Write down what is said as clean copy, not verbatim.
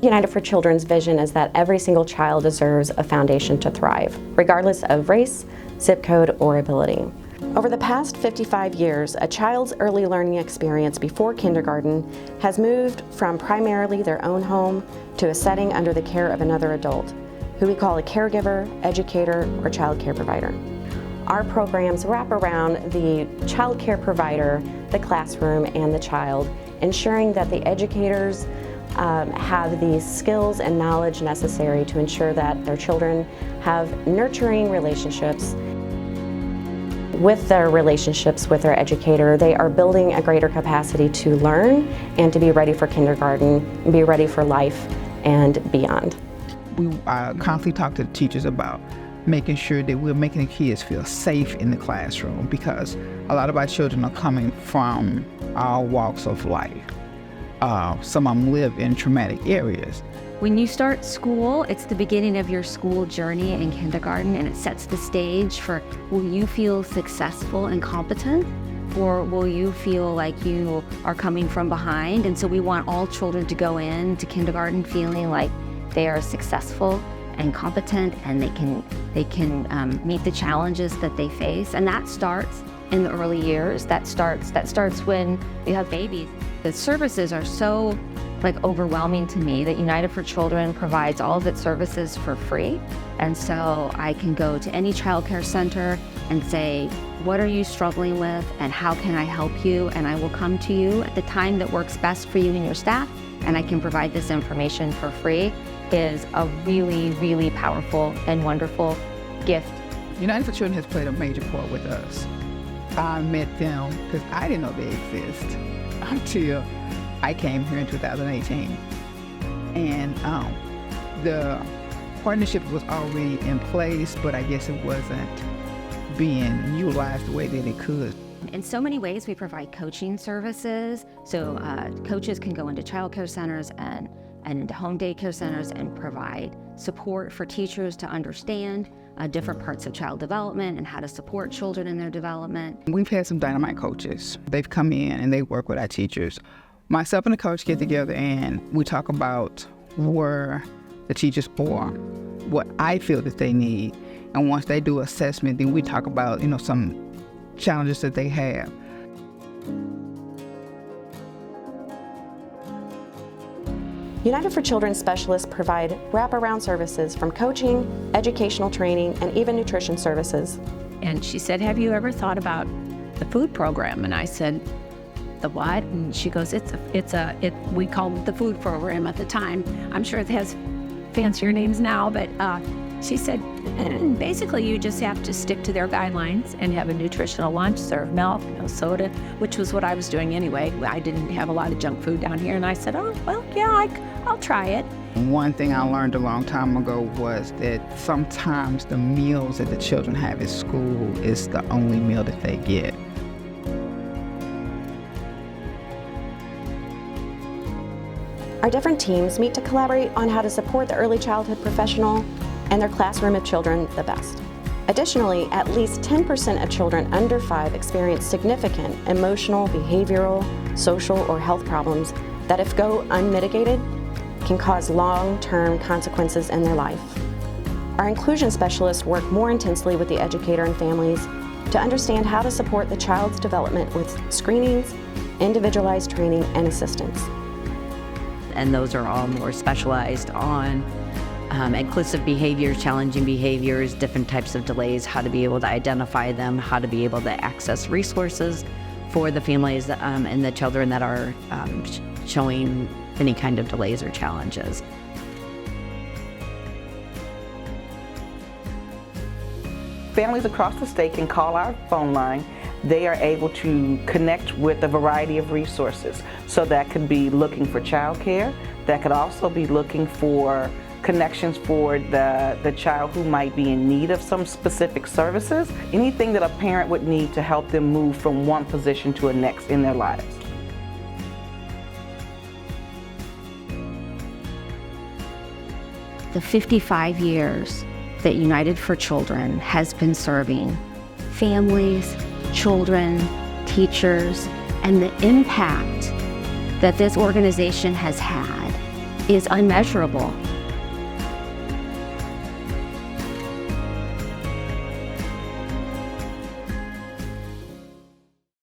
United for Children's vision is that every single child deserves a foundation to thrive, regardless of race, zip code, or ability. Over the past 55 years, a child's early learning experience before kindergarten has moved from primarily their own home to a setting under the care of another adult, who we call a caregiver, educator, or child care provider. Our programs wrap around the child care provider, the classroom, and the child, ensuring that the educators have the skills and knowledge necessary to ensure that their children have nurturing relationships. With their relationships with their educator, they are building a greater capacity to learn and to be ready for kindergarten and be ready for life and beyond. We constantly talk to the teachers about making sure that we're making the kids feel safe in the classroom, because a lot of our children are coming from all walks of life. Some of them live in traumatic areas. When you start school, it's the beginning of your school journey in kindergarten, and it sets the stage for, will you feel successful and competent, or will you feel like you are coming from behind? And so we want all children to go into kindergarten feeling like they are successful and competent, and they can meet the challenges that they face. And that starts in the early years. That starts when you have babies. The services are so overwhelming to me that United for Children provides all of its services for free. And so I can go to any child care center and say, what are you struggling with and how can I help you? And I will come to you at the time that works best for you and your staff, and I can provide this information for free. Is a really, really powerful and wonderful gift. United for Children has played a major part with us. I met them because I didn't know they exist until I came here in 2018. And the partnership was already in place, but I guess it wasn't being utilized the way that it could. In so many ways, we provide coaching services. So coaches can go into child care centers and into home daycare centers and provide support for teachers to understand different parts of child development and how to support children in their development. We've had some dynamite coaches. They've come in and they work with our teachers. Myself and the coach get together and we talk about where the teachers are, what I feel that they need. And once they do assessment, then we talk about, some challenges that they have. United for Children specialists provide wraparound services from coaching, educational training, and even nutrition services. And she said, have you ever thought about the food program? And I said, the what? And she goes, we called it the food program at the time. I'm sure it has fancier names now, but she said, basically you just have to stick to their guidelines and have a nutritional lunch, serve milk, soda, which was what I was doing anyway. I didn't have a lot of junk food down here, and I said, oh, well, yeah, I'll try it. One thing I learned a long time ago was that sometimes the meals that the children have at school is the only meal that they get. Our different teams meet to collaborate on how to support the early childhood professional and their classroom of children the best. Additionally, at least 10% of children under 5 experience significant emotional, behavioral, social, or health problems that, if go unmitigated, can cause long-term consequences in their life. Our inclusion specialists work more intensely with the educator and families to understand how to support the child's development with screenings, individualized training, and assistance. And those are all more specialized on inclusive behaviors, challenging behaviors, different types of delays, how to be able to identify them, how to be able to access resources for the families and the children that are showing any kind of delays or challenges. Families across the state can call our phone line. They are able to connect with a variety of resources. So that could be looking for childcare. That could also be looking for connections for the child who might be in need of some specific services. Anything that a parent would need to help them move from one position to the next in their lives. The 55 years that United for Children has been serving families, children, teachers, and the impact that this organization has had is unmeasurable.